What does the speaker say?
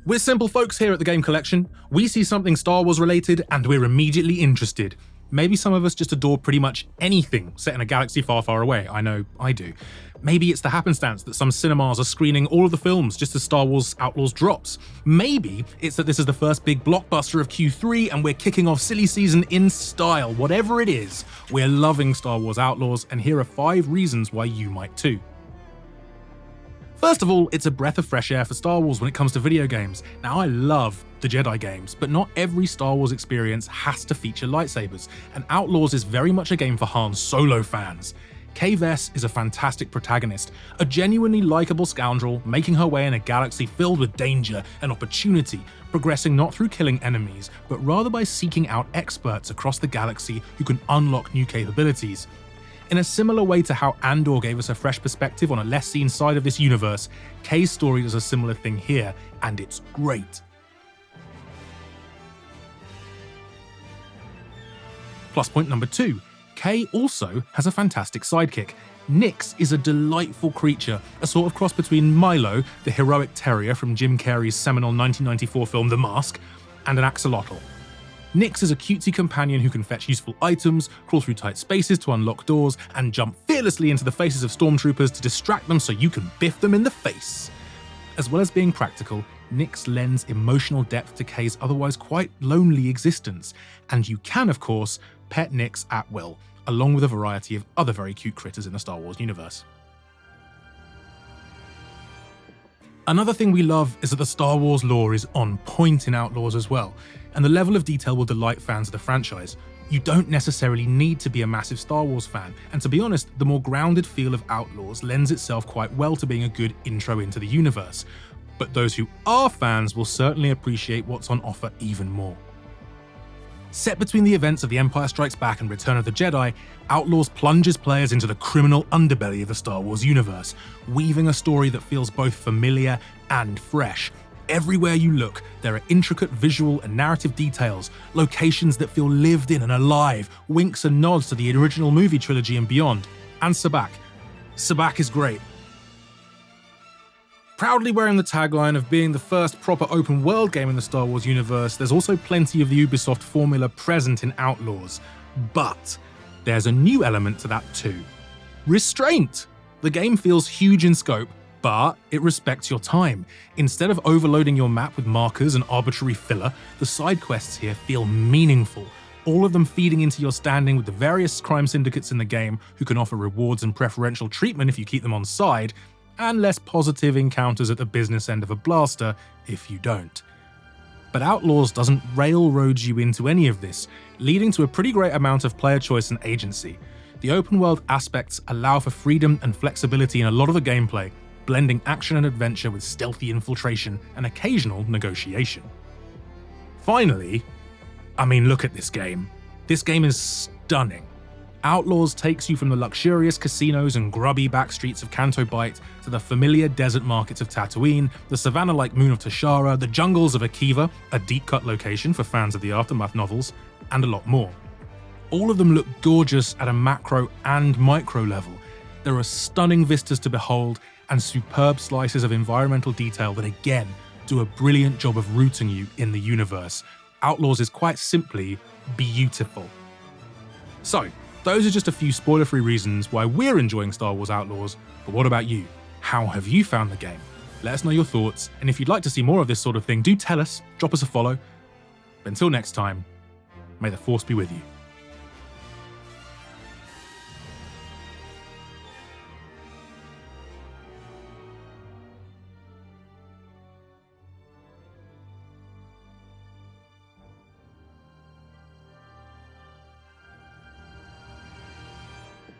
We're simple folks here at the Game Collection. We see something Star Wars related and we're immediately interested. Maybe some of us just adore pretty much anything set in a galaxy far, far away. I know I do. Maybe it's the happenstance that some cinemas are screening all of the films just as Star Wars Outlaws drops. Maybe it's that this is the first big blockbuster of Q3 and we're kicking off silly season in style. Whatever it is, we're loving Star Wars Outlaws, and here are 5 reasons why you might too. First of all, it's a breath of fresh air for Star Wars when it comes to video games. Now, I love the Jedi games, but not every Star Wars experience has to feature lightsabers, and Outlaws is very much a game for Han Solo fans. Kay Vess is a fantastic protagonist, a genuinely likable scoundrel making her way in a galaxy filled with danger and opportunity, progressing not through killing enemies, but rather by seeking out experts across the galaxy who can unlock new capabilities. In a similar way to how Andor gave us a fresh perspective on a less seen side of this universe, Kay's story does a similar thing here, and it's great. Plus point number 2, Kay also has a fantastic sidekick. Nix is a delightful creature, a sort of cross between Milo, the heroic terrier from Jim Carrey's seminal 1994 film The Mask, and an axolotl. Nix is a cutesy companion who can fetch useful items, crawl through tight spaces to unlock doors, and jump fearlessly into the faces of stormtroopers to distract them so you can biff them in the face. As well as being practical, Nix lends emotional depth to Kay's otherwise quite lonely existence, and you can, of course, pet Nix at will, along with a variety of other very cute critters in the Star Wars universe. Another thing we love is that the Star Wars lore is on point in Outlaws as well, and the level of detail will delight fans of the franchise. You don't necessarily need to be a massive Star Wars fan, and to be honest, the more grounded feel of Outlaws lends itself quite well to being a good intro into the universe. But those who are fans will certainly appreciate what's on offer even more. Set between the events of The Empire Strikes Back and Return of the Jedi, Outlaws plunges players into the criminal underbelly of the Star Wars universe, weaving a story that feels both familiar and fresh. Everywhere you look, there are intricate visual and narrative details, locations that feel lived in and alive, winks and nods to the original movie trilogy and beyond. And Sabacc. Sabacc is great. Proudly wearing the tagline of being the first proper open world game in the Star Wars universe, there's also plenty of the Ubisoft formula present in Outlaws. But there's a new element to that too. Restraint! The game feels huge in scope, but it respects your time. Instead of overloading your map with markers and arbitrary filler, the side quests here feel meaningful, all of them feeding into your standing with the various crime syndicates in the game who can offer rewards and preferential treatment if you keep them on side, and less positive encounters at the business end of a blaster if you don't. But Outlaws doesn't railroad you into any of this, leading to a pretty great amount of player choice and agency. The open world aspects allow for freedom and flexibility in a lot of the gameplay, blending action and adventure with stealthy infiltration and occasional negotiation. Finally, I mean, look at this game. This game is stunning. Outlaws takes you from the luxurious casinos and grubby backstreets of Canto Bight to the familiar desert markets of Tatooine, the savannah-like moon of Tashara, the jungles of Akiva, a deep-cut location for fans of the Aftermath novels, and a lot more. All of them look gorgeous at a macro and micro level. There are stunning vistas to behold and superb slices of environmental detail that again do a brilliant job of rooting you in the universe. Outlaws is quite simply beautiful. So, those are just a few spoiler-free reasons why we're enjoying Star Wars Outlaws, but what about you? How have you found the game? Let us know your thoughts, and if you'd like to see more of this sort of thing, do tell us, drop us a follow. But until next time, may the Force be with you.